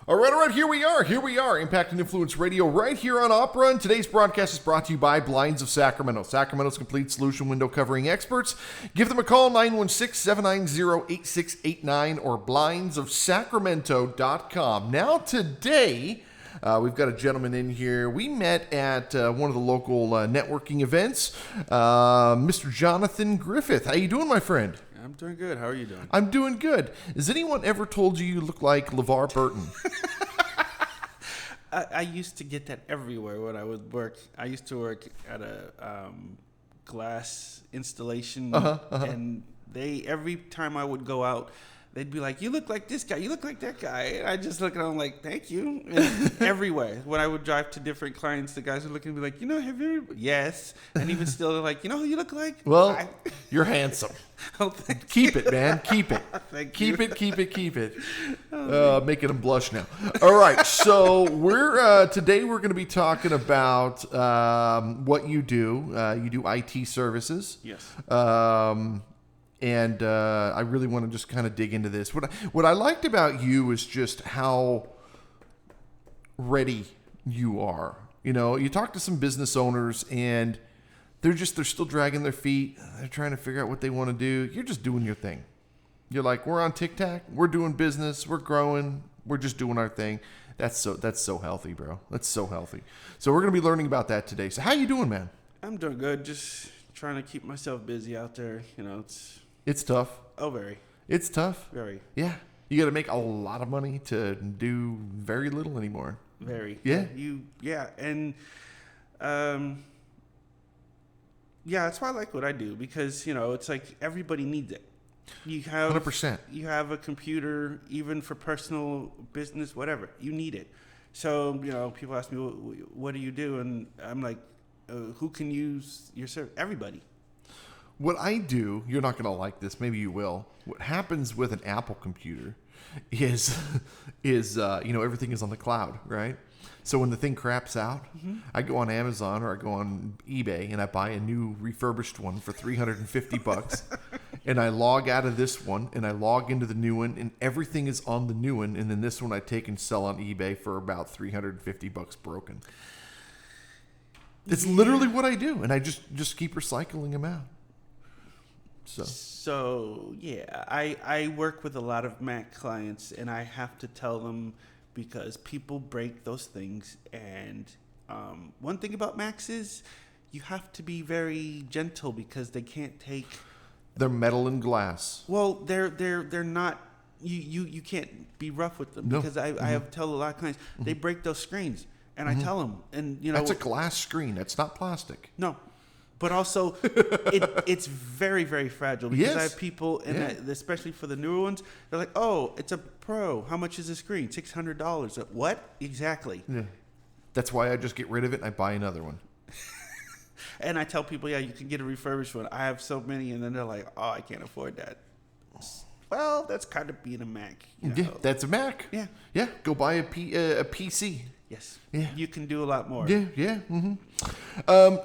All right, here we are, Impact and Influence Radio, right here on Opera, and today's broadcast is brought to you by Blinds of Sacramento, Sacramento's complete solution window covering experts. Give them a call, 916-790-8689, or blindsofsacramento.com. Now, today, we've got a gentleman in here. We met at one of the local networking events, Mr. Jonathan Griffith. How you doing, my friend? I'm doing good. How are you doing? I'm doing good. Has anyone ever told you look like LeVar Burton? I used to get that everywhere when I would work. I used to work at a glass installation, and every time I would go out, they'd be like, "You look like this guy. You look like that guy." And I just look at them like, "Thank you." And everywhere. When I would drive to different clients, the guys would look at me like, "Have you?" Yes. And even still, they're like, "Who you look like?" Well, you're handsome. Oh, keep it, man. Keep it. Keep it. Making them blush now. All right. So today we're going to be talking about what you do. You do IT services. Yes. And I really want to just kind of dig into this. What I liked about you is just how ready you are. You talk to some business owners and they're still dragging their feet. They're trying to figure out what they want to do. You're just doing your thing. You're like, we're on TikTok. We're doing business. We're growing. We're just doing our thing. That's so healthy, bro. That's so healthy. So we're going to be learning about that today. So how you doing, man? I'm doing good. Just trying to keep myself busy out there. It's tough. Oh, very. It's tough. Very. Yeah. You got to make a lot of money to do very little anymore. Very. Yeah. And that's why I like what I do because, it's like everybody needs it. You have 100%. You have a computer, even for personal business, whatever. You need it. So, people ask me, what do you do? And I'm like, who can use your service? Everybody. What I do, you're not going to like this. Maybe you will. What happens with an Apple computer is everything is on the cloud, right? So when the thing craps out, I go on Amazon or I go on eBay and I buy a new refurbished one for $350, and I log out of this one and I log into the new one, and everything is on the new one, and then this one I take and sell on eBay for about $350 broken. It's literally what I do, and I just keep recycling them out. So I work with a lot of Mac clients, and I have to tell them because people break those things. And one thing about Macs is you have to be very gentle because they can't take. They're metal and glass. Well, they're not. You can't be rough with them because I have tell a lot of clients they break those screens, and I tell them, and that's a glass screen. That's not plastic. No. But also, it's very, very fragile because I have people, especially for the newer ones, they're like, "Oh, it's a Pro. How much is the screen? $600." What? Exactly. Yeah. That's why I just get rid of it and I buy another one. And I tell people, you can get a refurbished one. I have so many, and then they're like, "Oh, I can't afford that." Well, that's kind of being a Mac. Yeah, that's a Mac. Yeah. Yeah, go buy a PC. Yes. Yeah. You can do a lot more. Yeah.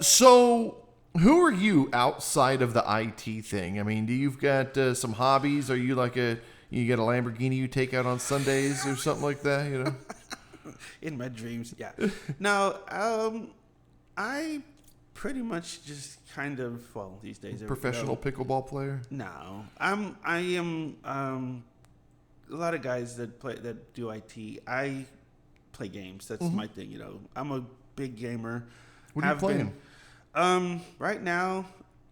So who are you outside of the IT thing? I mean, you've got some hobbies? Are you like you got a Lamborghini you take out on Sundays or something like that? In my dreams, yeah. No, I pretty much just kind of these days. Professional pickleball player? No, I am. A lot of guys that do IT. I play games. That's my thing. I'm a big gamer. What are you playing? Right now,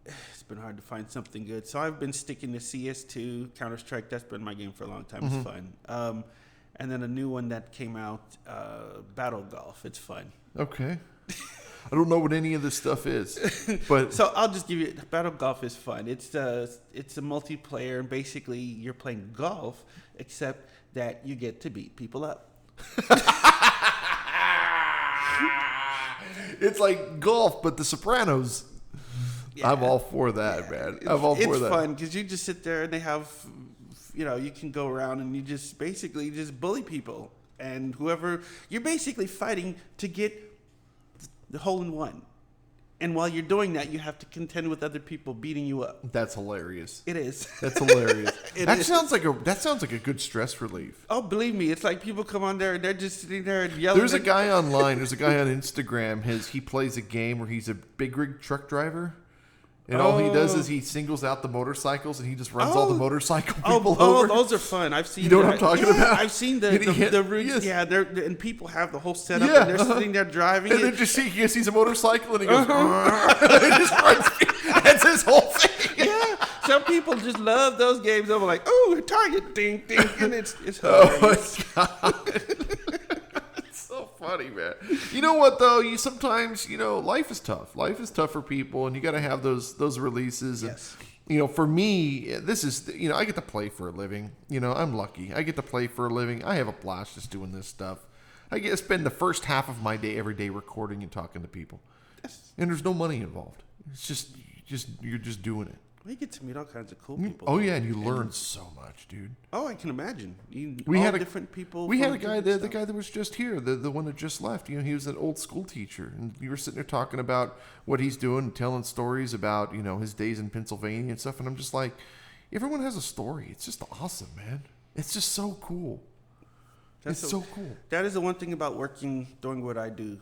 it's been hard to find something good. So I've been sticking to CS2, Counter-Strike. That's been my game for a long time. It's fun. And then a new one that came out, Battle Golf. It's fun. Okay. I don't know what any of this stuff is, but so I'll just give you. Battle Golf is fun. It's a multiplayer, and basically you're playing golf, except that you get to beat people up. It's like golf, but The Sopranos. Yeah. I'm all for that, man. I'm all for that. It's fun because you just sit there and they have, you can go around and you just basically just bully people, and whoever you're basically fighting to get the hole in one. And while you're doing that, you have to contend with other people beating you up. That's hilarious. It is. That's hilarious. It is. Sounds like a good stress relief. Oh, believe me, it's like people come on there and they're just sitting there and yelling. There's a guy online. There's a guy on Instagram. He plays a game where he's a big rig truck driver. And all he does is he singles out the motorcycles and he just runs all the motorcycle people over. Those are fun. I've seen. You know what I'm talking about? I've seen the rigs. Yes. Yeah, and people have the whole setup and they're sitting there driving. And then he sees a motorcycle and he goes, he just runs. That's his whole thing. Yeah, some people just love those games. I'm like, oh, target, ding, ding, and it's hilarious. Oh my god. Funny, man. You know what though? You sometimes, life is tough. Life is tough for people, and you got to have those releases. Yes. And, for me, this is I get to play for a living. I'm lucky. I get to play for a living. I have a blast just doing this stuff. I get to spend the first half of my day every day recording and talking to people. Yes. And there's no money involved. It's just you're just doing it. We get to meet all kinds of cool people. Oh yeah, and you learn so much, dude. Oh, I can imagine. We had different people. We had a guy, the guy that was just here, the one that just left. He was an old school teacher, and you were sitting there talking about what he's doing, and telling stories about his days in Pennsylvania and stuff. And I'm just like, everyone has a story. It's just awesome, man. It's just so cool. It's so cool. That is the one thing about doing what I do.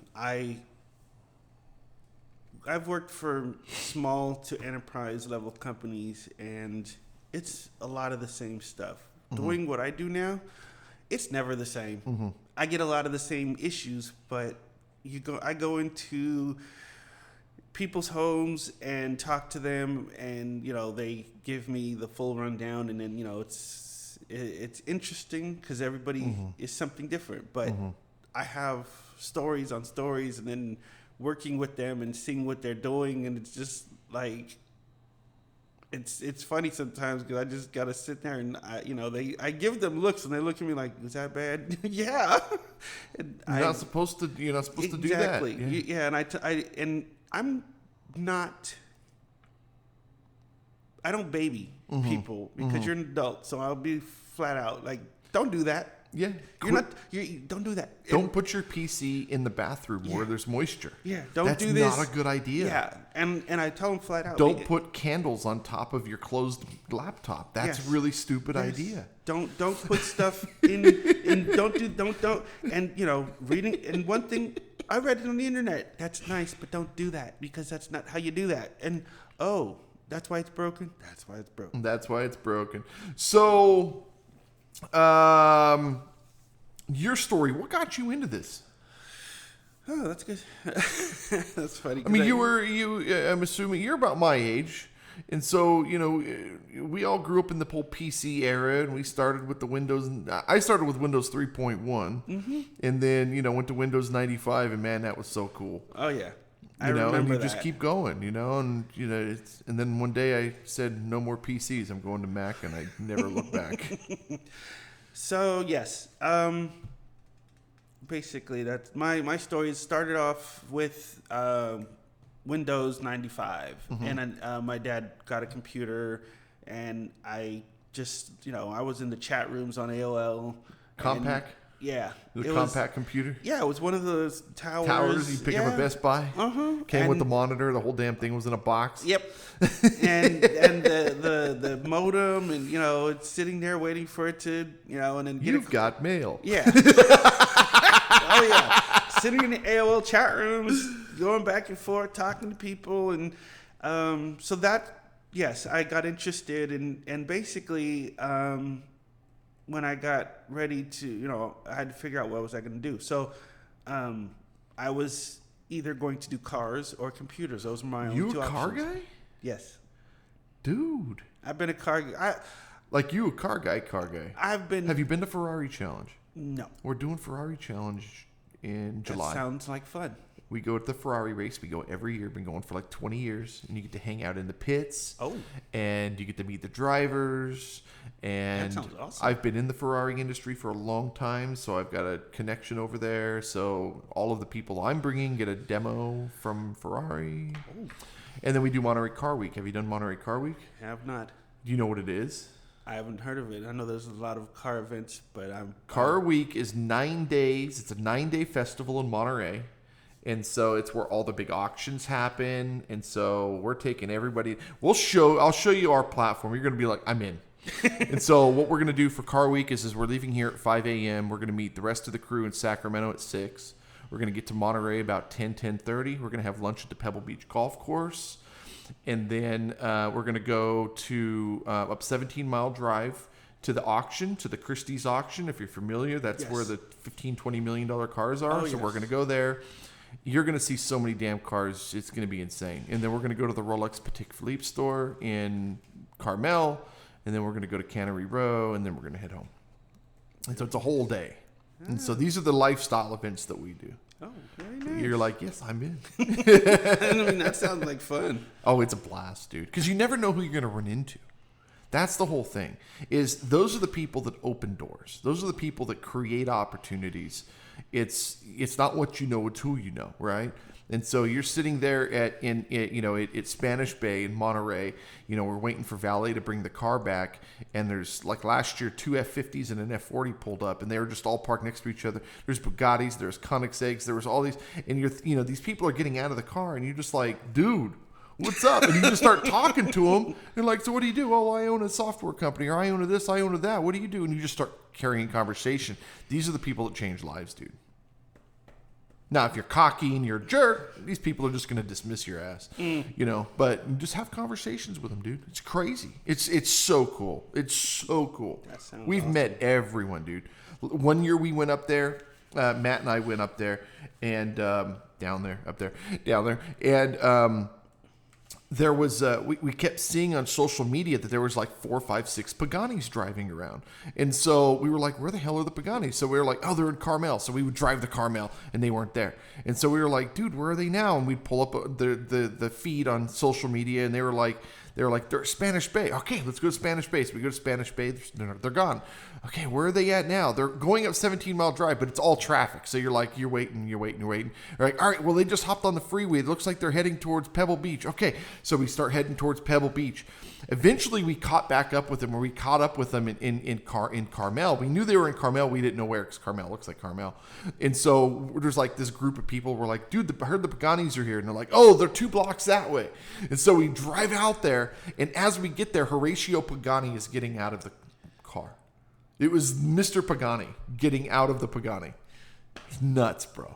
I've worked for small to enterprise level companies, and it's a lot of the same stuff. Mm-hmm. Doing what I do now, it's never the same. Mm-hmm. I get a lot of the same issues, but I go into people's homes and talk to them, and they give me the full rundown, and then it's interesting because everybody is something different. But I have stories on stories, and then working with them and seeing what they're doing, and it's just like it's funny sometimes because I just gotta sit there and I give them looks and they look at me like, is that bad? Yeah. You're not supposed to do that. Exactly. Yeah, and I'm not. I don't baby people because you're an adult, so I'll be flat out like, don't do that. Yeah, don't do that. Don't put your PC in the bathroom where there's moisture. Yeah, don't do this. That's not a good idea. Yeah, and I tell them flat out. Don't put candles on top of your closed laptop. That's a really stupid idea. Don't put stuff in and don't and reading. And one thing I read it on the internet. That's nice, but don't do that because that's not how you do that. And that's why it's broken. That's why it's broken. That's why it's broken. So. Your story. What got you into this? Oh, that's good. That's funny. I mean, I'm assuming you're about my age, and so we all grew up in the whole PC era, and we started with the Windows. I started with Windows 3.1, and then went to Windows 95, and man, that was so cool. Oh yeah. I remember and you just keep going, and and then one day I said no more PCs. I'm going to Mac, and I never looked back. So yes, basically that's my story. Started off with Windows 95, and then my dad got a computer, and I just I was in the chat rooms on AOL. Compaq. Yeah. The compact computer? Yeah, it was one of those towers. Towers you pick up at Best Buy? Came with the monitor. The whole damn thing was in a box. Yep. and the modem, and, it's sitting there waiting for it to, and then You've got mail. Yeah. Oh, yeah. Sitting in the AOL chat rooms, going back and forth, talking to people. And so that, yes, I got interested. And basically... when I got ready to, I had to figure out what was I going to do. So I was either going to do cars or computers. Those were my only two options. You a car guy? Yes. Dude. I've been a car guy. You a car guy. Have you been to Ferrari Challenge? No. We're doing Ferrari Challenge in July. That sounds like fun. We go to the Ferrari race. We go every year. Been going for 20 years. And you get to hang out in the pits. Oh. And you get to meet the drivers. And that sounds awesome. I've been in the Ferrari industry for a long time, so I've got a connection over there. So all of the people I'm bringing get a demo from Ferrari. Oh. And then we do Monterey Car Week. Have you done Monterey Car Week? I have not. Do you know what it is? I haven't heard of it. I know there's a lot of car events, but Car Week is 9 days. It's a 9-day festival in Monterey. And so it's where all the big auctions happen. And so we're taking everybody. I'll show you our platform. You're going to be like, I'm in. And so what we're going to do for Car Week is we're leaving here at 5 a.m. We're going to meet the rest of the crew in Sacramento at 6. We're going to get to Monterey about 10:30. We're going to have lunch at the Pebble Beach Golf Course. And then we're going to go to up 17-mile drive to the auction, to the Christie's auction. If you're familiar, that's where the $15, $20 million cars are. Oh, so we're going to go there. You're going to see so many damn cars. It's going to be insane. And then we're going to go to the Rolex Patek Philippe store in Carmel. And then we're going to go to Cannery Row. And then we're going to head home. And so it's a whole day. And so these are the lifestyle events that we do. Oh, very nice. You're like, yes, I'm in. I mean, that sounds like fun. Oh, it's a blast, dude. Because you never know who you're going to run into. That's the whole thing. Is those are the people that open doors. Those are the people that create opportunities. It's not what you know, it's who you know, right? And so you're sitting there at Spanish Bay in Monterey. You know, we're waiting for valet to bring the car back, and there's like last year 2 F50s and an F40 pulled up, and they were just all parked next to each other. There's Bugattis, there's Koenigseggs, there was all these, and these people are getting out of the car, and you're just like, dude, what's up? And you just start talking to them, and like, so what do you do? Oh, I own a software company, or I own this, I own that. What do you do? And you just start carrying conversation. These are the people that change lives, dude. Now, if you're cocky and you're a jerk, these people are just going to dismiss your ass, But just have conversations with them, dude. It's crazy. It's so cool. It's so cool. We've awesome. met everyone, dude. One year we went up there. Matt and I went up there, and down there, and there was we kept seeing on social media that there was like 4, 5, 6 Paganis driving around. And so we were like, where the hell are the Paganis? So we were like, oh, they're in Carmel. So we would drive to Carmel, and they weren't there. And so we were like, dude, where are they now? And we'd pull up the feed on social media, and they were like, they're at Spanish Bay. Okay, let's go to Spanish Bay. So we go to Spanish Bay. They're gone. Okay, where are they at now? They're going up 17-mile drive, but it's all traffic. So you're waiting. You're like, all right, well, they just hopped on the freeway. It looks like they're heading towards Pebble Beach. Okay, so we start heading towards Pebble Beach. Eventually, we caught back up with them, or we caught up with them in Carmel. We knew they were in Carmel. We didn't know where, because Carmel looks like Carmel. And so there's like this group of people. We're like, dude, I heard the Paganis are here. And they're like, oh, they're 2 blocks that way. And so we drive out there, and as we get there, Horatio Pagani is getting out of the car. It was Mr. Pagani getting out of the Pagani. It's nuts, bro.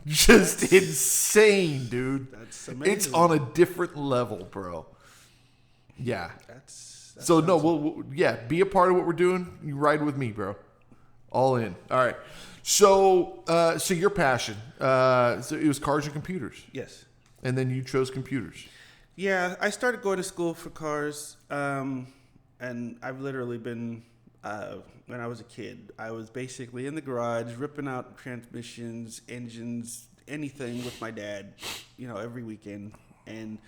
Just insane, dude. That's amazing. It's on a different level, bro. Yeah. So no, we'll be a part of what we're doing. You ride with me, bro. All in. All right. So your passion. So it was cars and computers. Yes. And then you chose computers. Yeah, I started going to school for cars, and I've literally been. When I was a kid, I was basically in the garage ripping out transmissions, engines, anything with my dad, every weekend. And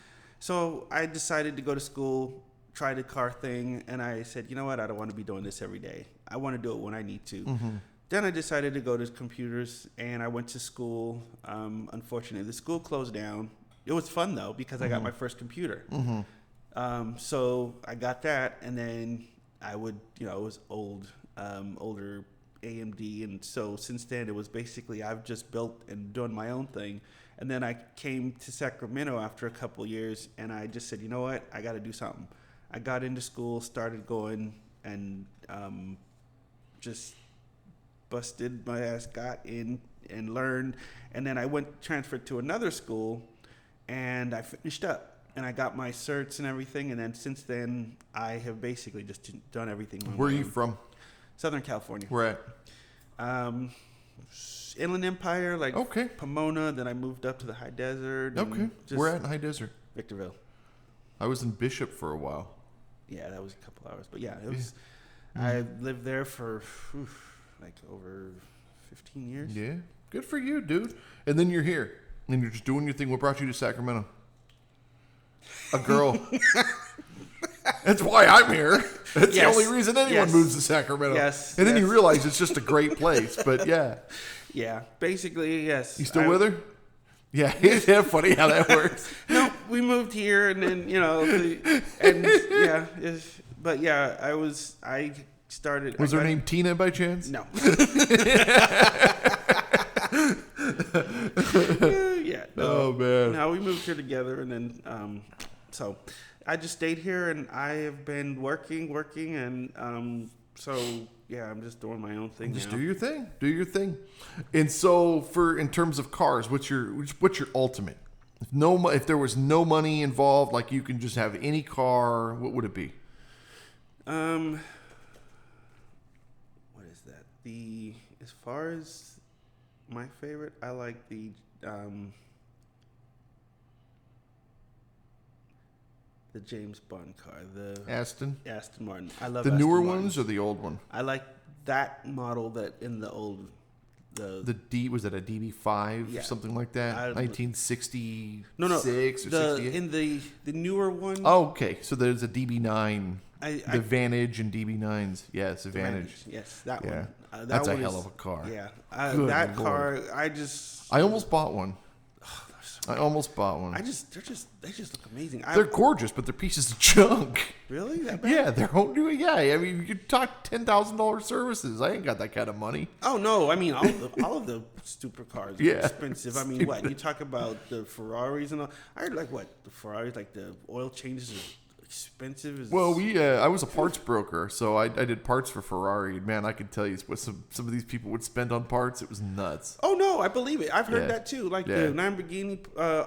so I decided to go to school, try the car thing, and I said, you know what, I don't want to be doing this every day. I want to do it when I need to. Mm-hmm. Then I decided to go to computers, and I went to school. Unfortunately, the school closed down. It was fun, though, because I got my first computer. Mm-hmm. So I got that, and then I would, it was older AMD, and so since then it was basically I've just built and done my own thing. And then I came to Sacramento after a couple of years, and I just said, you know what, I got to do something. I got into school, started going, and just busted my ass, got in and learned, and then I transferred to another school, and I finished up. And I got my certs and everything, and then since then, I have basically just done everything. Where are you from? Southern California. Where at? Inland Empire, like okay. Pomona. Then I moved up to the high desert. Okay. Where at in high desert? Victorville. I was in Bishop for a while. Yeah, that was a couple hours. But yeah, it was. Yeah. I lived there for like over 15 years. Yeah. Good for you, dude. And then you're here. And you're just doing your thing. What brought you to Sacramento? A girl. That's why I'm here. That's the only reason anyone moves to Sacramento. Yes. And then you realize it's just a great place. But yeah. Yeah. Basically, yes. You still with her? Yeah. Isn't that funny how that works? No, we moved here, and then but yeah, I started. Was her name Tina by chance? No. together, and then so I just stayed here, and I have been working, and so yeah, I'm just doing my own thing. Just now. do your thing. And so, in terms of cars, what's your ultimate? If there was no money involved, like you can just have any car, what would it be? What is that? As far as my favorite, I like the James Bond car, the Aston Martin. I love the Aston newer Martins. ones or the old one. I like that model that in the old Was it a DB5 Yeah. or something like that? 1966 or 68. In the newer one. Oh, okay. So there's a DB9, I Vantage and DB9s. Yes, the Vantage. Yes, that Yeah. one. That's a one hell of a car. Yeah, Good that Lord. car. I almost bought one. I almost bought one. they just look amazing. They're gorgeous, but they're pieces of junk. Really? That bad? Yeah, they're home doing. Yeah, I mean, you talk $10,000 services. I ain't got that kind of money. Oh no! I mean, all of the supercars are Yeah. expensive. I mean, what you talk about the Ferraris and all? I heard the Ferraris, like the oil changes are expensive. Well, I was a parts broker, so I did parts for Ferrari. And man, I could tell you what some of these people would spend on parts. It was nuts. Oh no, I believe it. I've heard Yeah. that too. Like Yeah. the Lamborghini,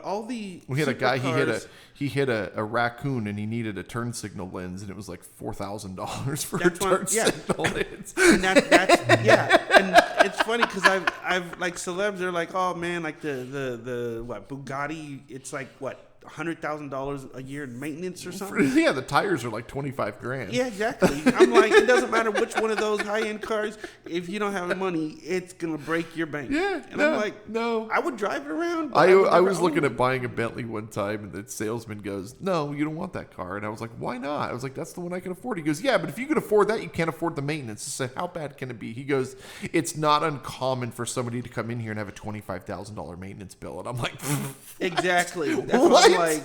all the. We had a guy. supercars. He hit a raccoon, and he needed a turn signal lens, and it was like $4,000 for a That's turn what- yeah. signal lens. And that's yeah, and it's funny because I've like celebs are like, oh man, like the what Bugatti, it's like what $100,000 a year in maintenance or something. Yeah, the tires are like $25,000. Yeah, exactly. I'm like, it doesn't matter which one of those high end cars, if you don't have the money, it's gonna break your bank. Yeah, and no, I'm like, no. I would drive it around. But I would never was looking own at buying a Bentley one time, and the salesman goes, "No, you don't want that car." And I was like, "Why not?" I was like, "That's the one I can afford." He goes, "Yeah, but if you can afford that, you can't afford the maintenance." I said, "How bad can it be?" He goes, "It's not uncommon for somebody to come in here and have a $25,000 maintenance bill." And I'm like, it. Exactly. That's "What?" what I'm like.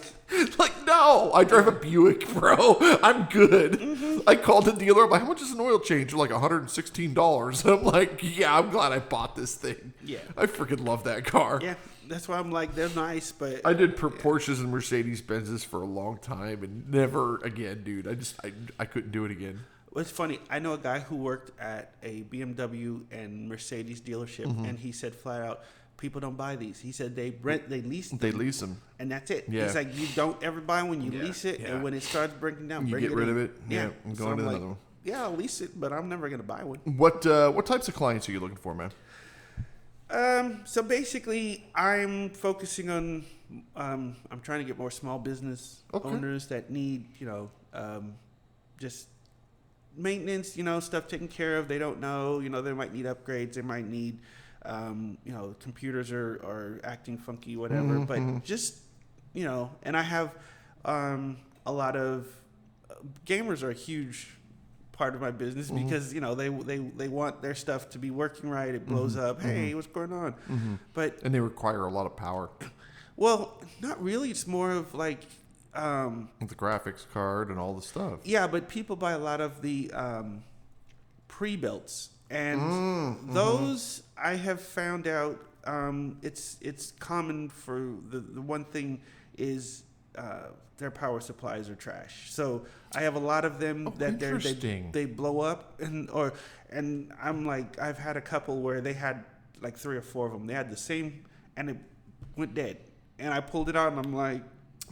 Like, no, I drive a Buick, bro. I'm good. Mm-hmm. I called the dealer. I'm like, how much is an oil change? They're like $116. I'm like, yeah, I'm glad I bought this thing. Yeah. I freaking love that car. Yeah, that's why I'm like, they're nice, but I did Porsches and Mercedes Benzes for a long time and never again, dude. I couldn't do it again. It's funny. I know a guy who worked at a BMW and Mercedes dealership, and he said flat out, people don't buy these. He said they lease them. They lease them. And that's it. Yeah. He's like, you don't ever buy one. You Yeah, lease it, yeah. and when it starts breaking down, You bring get it rid in. of it. Yeah, and go So into I'm another one. Yeah, I'll lease it, but I'm never gonna buy one. What types of clients are you looking for, man? So basically, I'm focusing on. I'm trying to get more small business owners that need, just maintenance, stuff taken care of. They don't know, they might need upgrades. They might need, computers are acting funky, whatever. But just, and I have a lot of gamers are a huge part of my business because they want their stuff to be working right. It blows up. Hey, what's going on? But And they require a lot of power. well, not really. It's more of like. The graphics card and all the stuff. Yeah, but people buy a lot of the pre-builts, and those I have found out it's common for the one thing is their power supplies are trash. So I have a lot of them that they blow up, and I'm like, I've had a couple where they had like 3 or 4 of them. They had the same, and it went dead. And I pulled it out, and I'm like.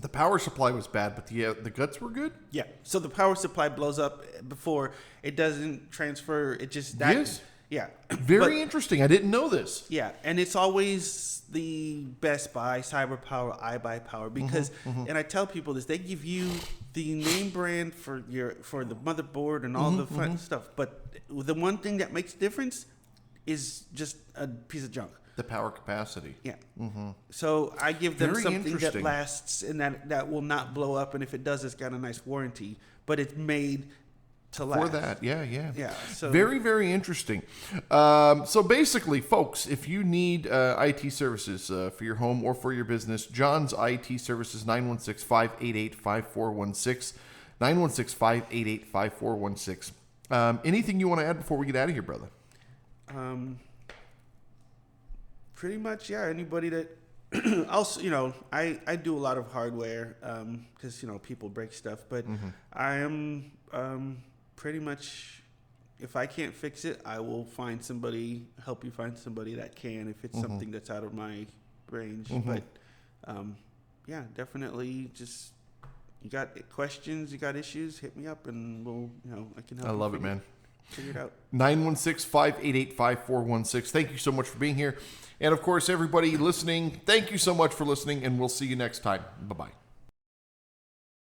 The power supply was bad, but the guts were good. Yeah. So the power supply blows up before it doesn't transfer. It just that. Yes. Yeah. Very interesting. I didn't know this. Yeah, and it's always the Best Buy, Cyber Power, iBuy Power because, and I tell people this, they give you the name brand for the motherboard and all the fun stuff, but the one thing that makes a difference is just a piece of junk. The power capacity. Yeah. So I give them Very something that interesting. lasts and that will not blow up. And if it does, it's got a nice warranty. But it's made to last. For that, yeah. Yeah. So Very, very interesting. So basically, folks, if you need IT services for your home or for your business, John's IT Services, 916-588-5416. 916-588-5416. Anything you want to add before we get out of here, brother? Pretty much, yeah. Anybody that Also, I do a lot of hardware because people break stuff, but I am pretty much, if I can't fix it, I will help you find somebody that can, if it's something that's out of my range. But yeah, definitely, just you got questions, you got issues, hit me up, and we'll I can help. I love it, man. Figure it out. 916-588-5416. Thank you so much for being here. And of course, everybody listening, thank you so much for listening, and we'll see you next time. Bye-bye.